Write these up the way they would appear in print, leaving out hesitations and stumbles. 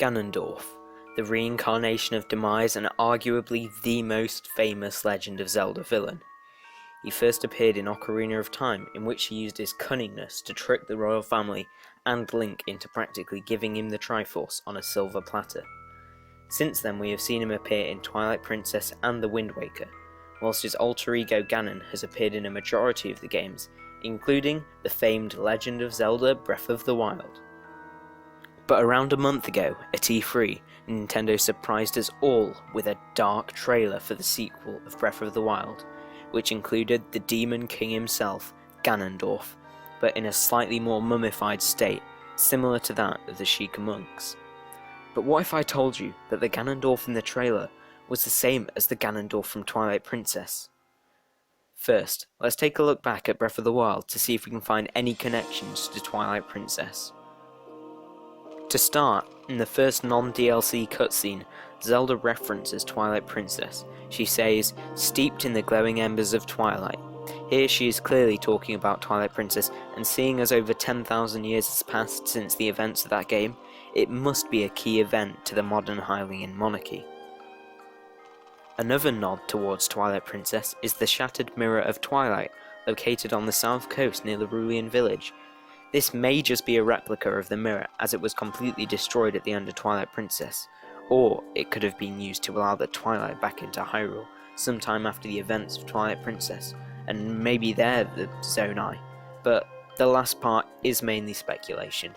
Ganondorf, the reincarnation of demise and arguably the most famous Legend of Zelda villain. He first appeared in Ocarina of Time, in which he used his cunningness to trick the royal family and Link into practically giving him the Triforce on a silver platter. Since then we have seen him appear in Twilight Princess and The Wind Waker, whilst his alter ego Ganon has appeared in a majority of the games, including the famed Legend of Zelda Breath of the Wild. But around a month ago, at E3, Nintendo surprised us all with a dark trailer for the sequel of Breath of the Wild, which included the Demon King himself, Ganondorf, but in a slightly more mummified state, similar to that of the Sheikah monks. But what if I told you that the Ganondorf in the trailer was the same as the Ganondorf from Twilight Princess? First, let's take a look back at Breath of the Wild to see if we can find any connections to Twilight Princess. To start, in the first non-DLC cutscene, Zelda references Twilight Princess. She says, "Steeped in the glowing embers of twilight." Here she is clearly talking about Twilight Princess, and seeing as over 10,000 years has passed since the events of that game, it must be a key event to the modern Hylian monarchy. Another nod towards Twilight Princess is the Shattered Mirror of Twilight, located on the south coast near the Rulian village. This may just be a replica of the mirror, as it was completely destroyed at the end of Twilight Princess, or it could have been used to allow the Twilight back into Hyrule, sometime after the events of Twilight Princess, and maybe they're the Zonai, but the last part is mainly speculation.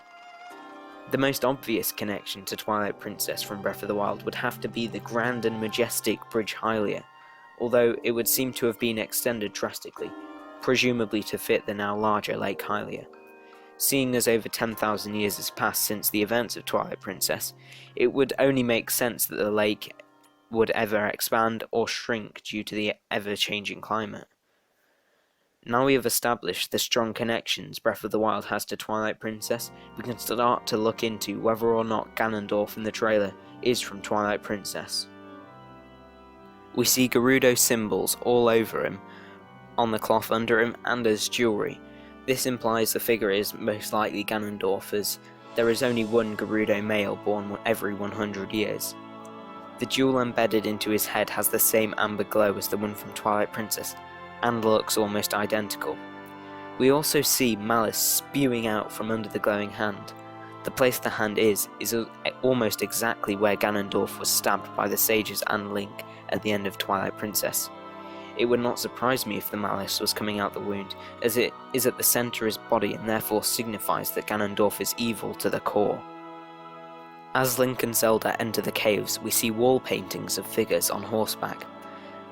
The most obvious connection to Twilight Princess from Breath of the Wild would have to be the grand and majestic Bridge Hylia, although it would seem to have been extended drastically, presumably to fit the now larger Lake Hylia. Seeing as over 10,000 years has passed since the events of Twilight Princess, it would only make sense that the lake would ever expand or shrink due to the ever-changing climate. Now we have established the strong connections Breath of the Wild has to Twilight Princess, we can start to look into whether or not Ganondorf in the trailer is from Twilight Princess. We see Gerudo symbols all over him, on the cloth under him, and as jewellery. This implies the figure is most likely Ganondorf, as there is only one Gerudo male born every 100 years. The jewel embedded into his head has the same amber glow as the one from Twilight Princess, and looks almost identical. We also see malice spewing out from under the glowing hand. The place the hand is almost exactly where Ganondorf was stabbed by the sages and Link at the end of Twilight Princess. It would not surprise me if the malice was coming out the wound, as it is at the centre of his body and therefore signifies that Ganondorf is evil to the core. As Link and Zelda enter the caves, we see wall paintings of figures on horseback.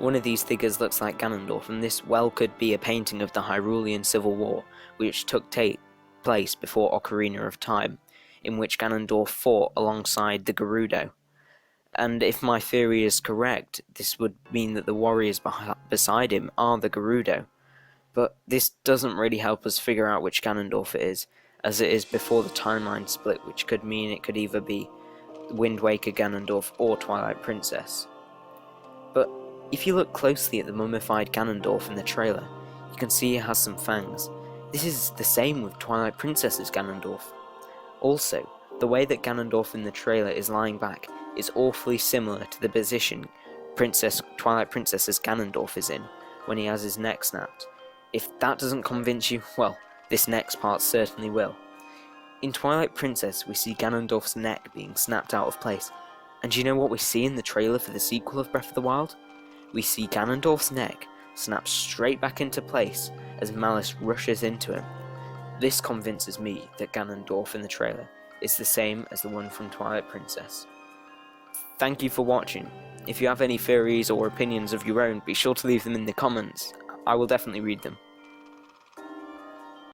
One of these figures looks like Ganondorf, and this well could be a painting of the Hyrulean Civil War, which took place before Ocarina of Time, in which Ganondorf fought alongside the Gerudo. And if my theory is correct, this would mean that the warriors beside him are the Gerudo. But this doesn't really help us figure out which Ganondorf it is, as it is before the timeline split, which could mean it could either be Wind Waker Ganondorf or Twilight Princess. But if you look closely at the mummified Ganondorf in the trailer, you can see he has some fangs. This is the same with Twilight Princess's Ganondorf. Also, the way that Ganondorf in the trailer is lying back is awfully similar to the position Twilight Princess's Ganondorf is in when he has his neck snapped. If that doesn't convince you, well, this next part certainly will. In Twilight Princess, we see Ganondorf's neck being snapped out of place, and do you know what we see in the trailer for the sequel of Breath of the Wild? We see Ganondorf's neck snap straight back into place as Malice rushes into him. This convinces me that Ganondorf in the trailer is the same as the one from Twilight Princess. Thank you for watching. If you have any theories or opinions of your own, be sure to leave them in the comments. I will definitely read them.